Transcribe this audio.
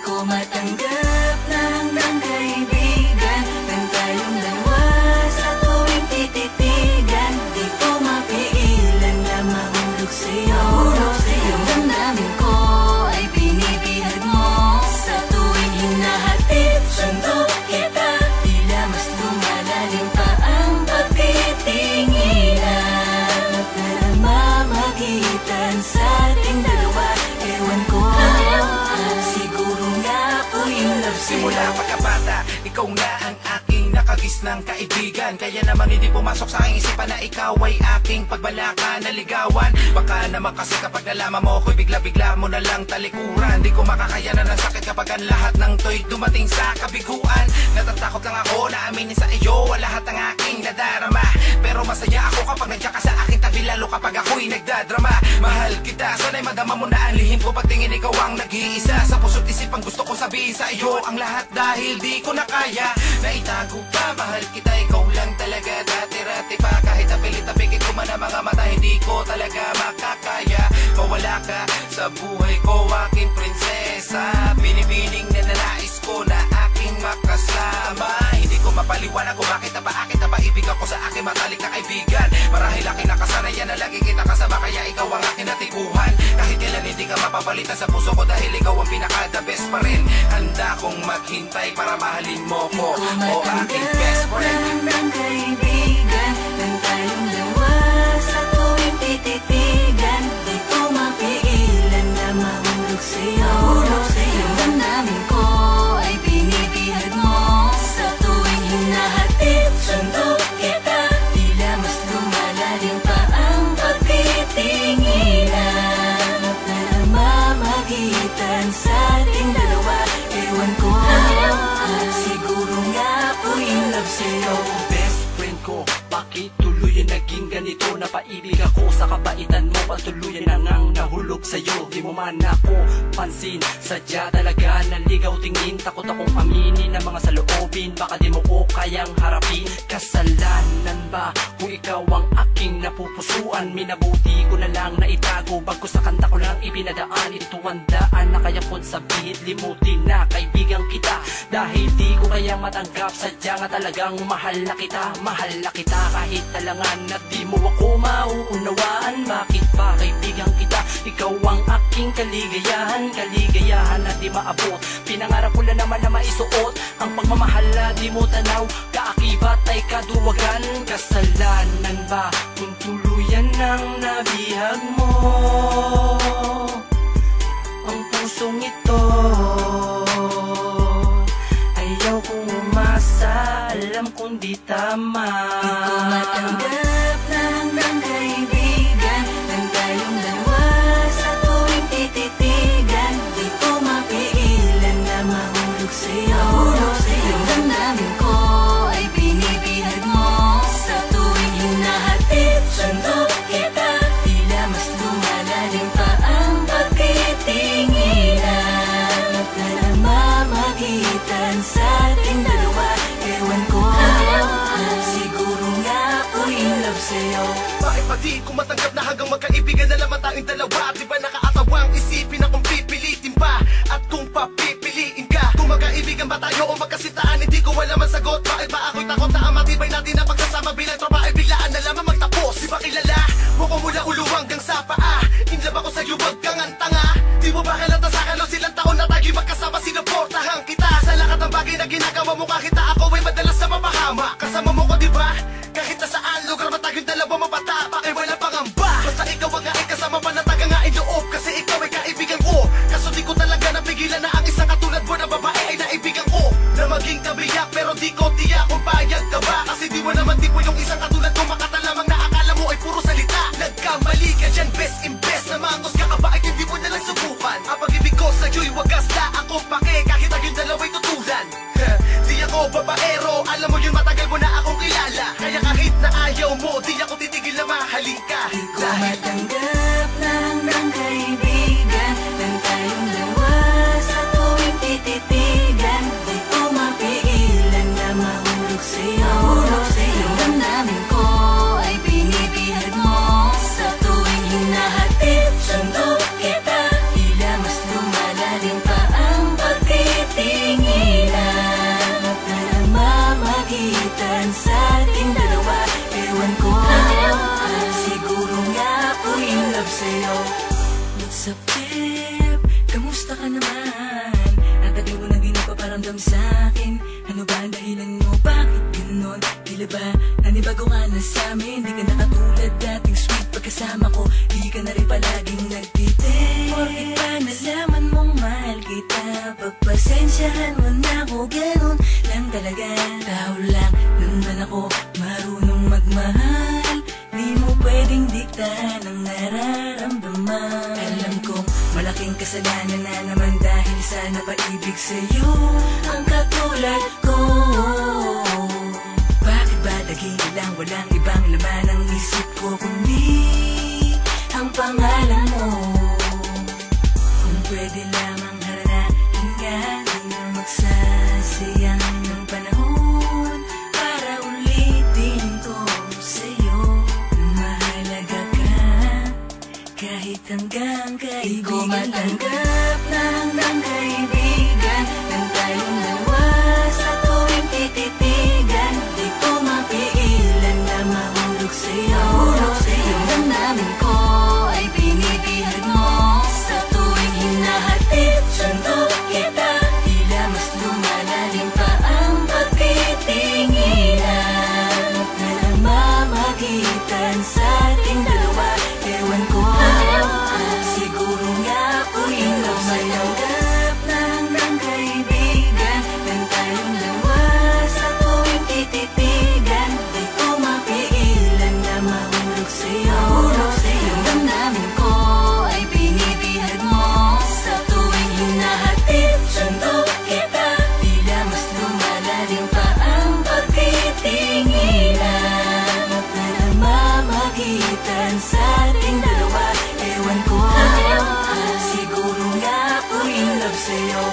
ko matanggap na hanggang kaibigan lang tayong dalawa sa tuwing tititigan. Di ko mapigilan na mahulog sa'yo. Yung damdamin ko ay binibihag mo sa tuwing hinahatid sundo kita. Tila mas lumalalim pa ang pagtitinginan at namamagitan sa ating dalawa. Ewan ko, siguro nga ako yung love sa'yo. Simula pagkabata, ikaw na ang aking nakagisnang kaibigan. Kaya naman hindi pumasok sa aking isipan na ikaw ay aking pagbalaka na ligawan. Baka naman kasi kapag nalaman mo ako'y bigla-bigla mo na lang talikuran. Di ko makakayanan ng sakit kapag ang lahat ng to'y dumating sa kabiguan. Natatakot lang ako na aminin sa iyo ang lahat ng aking nadarama. Pero masaya ako kapag nandiyan ka sa aking tabi, lalo kapag ako'y nagdadrama. Mahal kita, sana'y madama mo na ang lihim ko pagtingin ikaw ang nag-iisa. Sa puso't isipang gusto ko sabihin sa iyo ang lahat dahil di ko na kaya na itago pa. Mahal kita, ikaw lang talaga dati-rati pa. Kahit apilit-apikit ko man ang mga mata, hindi ko talaga makakaya mawala ka sa buhay ko, aking prinsesa. Binibining na nais ko na aking makasama. Hindi ko mapaliwanag kung bakit napaakit na paibig ako sa aking matalik na kaibigan. Marahil aking nakasanayan na lagi kita kasama, kaya ikaw ang aking natikuhan. Kahit kailan hindi ka mapapalitan sa puso ko dahil ikaw ang pinaka-the best pa rin. Handa kong maghintay para mahalin mo ko, o aking best friend. Hanggang kaibigan lang tayong dalawa sa tuwing tititigan. Di ko mapigilan na mahulog sa'yo. Yung damdamin ko ay binibihag mo sa tuwing hinahatid sundo kita. Tila mas lumalalim pa ang pagtitinginan at namamagitan sa ating dalawa. Ewan ko, siguro nga ako yung love sa'yo. Best friend ko, bakit tuluyan naging ganito? Napaibig ako sa kabaitan mo, patuluyan na ngang nahulog sa'yo. Di mo man ako pansin, sadya talaga naligaw tingin. Takot akong aminin ang mga saloobin, baka di mo ko kayang harapin. Kasalanan ba kung ikaw ang aking napupusuan? Minabuti ko na lang na itago, bago sa kanta ko lang ibinadaan. Ito ang daan na kaya kong sabihin, limutin na kaibigan kita. Dahil di ko kaya matanggap, sadya nga talagang mahal na kita. Mahal na kita kahit talangan at di mo ako mauunawaan. Bakit ba kaibigan kita? Ikaw ang aking kaligayahan, kaligayahan na di maabot. Pinangarap ko lang naman na maisuot ang pagmamahal na di mo tanaw. Kaakibat ay kaduwagan. Kasalanan ba kung tuluyan ng nabihag mo ang pusong ito? Ayaw kong umasa, alam kong di tama. Di ko matanggap na hanggang kaibigan lang tayong dalawa sa tuwing tititigan. Di ko mapigilan na mahulog sa'yo. Yung damdamin ko ay binibihag mo sa tuwing hinahatid sundo kita. Tila mas lumalalim pa ang pagtitinginan at namamagitan sa ating dalawa. Ewan ko, siguro nga ako yung love sa'yo. Bakit ba di ko matanggap na hanggang magkaibigan na naman tayong dalawa? Di ba nakaatawang isipin na kung pipilitin pa at kung papipiliin ka? Kung magkaibigan ba tayo o magkasitaan, hindi ko alam ang sagot. Bakit ba ako'y takot na ang matibay natin na pagsasama bilang tropa ay biglaan na lamang magtapos? Di ba kilala mo ko mula ulo hanggang sa paa? Inlove ako sa'yo, wag kang ang tanga. Di mo ba halata sa kalo silang taon na tayo magkasama, sinuportahan kita sa lahat ng bagay na ginagawa mo. Kahit na ako ay madalas na mapahama, kasama mo ko di ba? Kahit na saan lugar ba tayong dalawa mapatapa ay wala pangamba. Basta ikaw ang ay kasama pa na tagangain loob, kasi ikaw ay kaibigan ko. Kaso di ko talaga napigilan na ang isang katulad mo na babae ay naibigan ko. Na maging kabiyak pero di ko tiyak kung payag ka ba. Kasi di mo naman tipo yung isang katulad ko, makatalamang na akala mo ay puro salita. Nagkamali ka dyan, best in best na mangos ka ba ay hindi mo nalang subukan. Ang pag-ibig ko sa'yo'y wagas na ako pake, kahit tayong dalawa'y tutulan. Di ako magitan sa ating dalawa. Ewan ko, siguro nga ako'y in love sa'yo. What's up, Jeff? Kamusta ka naman? Ang tagal mo na di nagpaparamdam sa'kin. Ano ba ang dahilan mo? Bakit ganon? Tila ba nanibago ka na sa'min? Di ka na katulad dating sweet pagkasama ko. Di ka na rin palaging nagtitik. Porkit pa nalaman mong mahal kita, pagpasensyahan mo na ako. Ganon lang talaga. Tao lang naman ako, marunong magmahal. Di mo pwedeng diktahan ang nararamdaman. Alam kong malaking kasalanan na naman dahil sa napaibig sa'yo ang katulad ko. Bakit ba lagi lang walang ibang laman ang isip ko kundi ang pangalan mo? Kung pwede lamang haranahin ka, di na magsasayang ng panahon para ulitin ko sa'yo. Mahalaga ka kahit hanggang kaibigan. Di ko matanggap na hanggang kaibigan lang tayong dalawa sa tuwing tititigan. Di ko mapigilan na mahulog sa'yo. Yung damdamin ko ay binibihag mo sa tuwing hinahatid sundo kita. Tila mas lumalalim pa ang pagtitinginan na namamagitan sa ating dalawa. Ewan ko, siguro nga ako'y in love sa'yo. Matanggap na hanggang kaibigan lang tayong dalawa sa tuwing tititigan. Di ko mapigilan na mahulog sa'yo. Yung damdamin ko ay binibihag mo sa tuwing hinahatid sundo kita. Tila mas lumalalim pa ang pagtitinginan na namamagitan sa ating dalawa. Ewan ko, siguro nga ako'y in love sa'yo.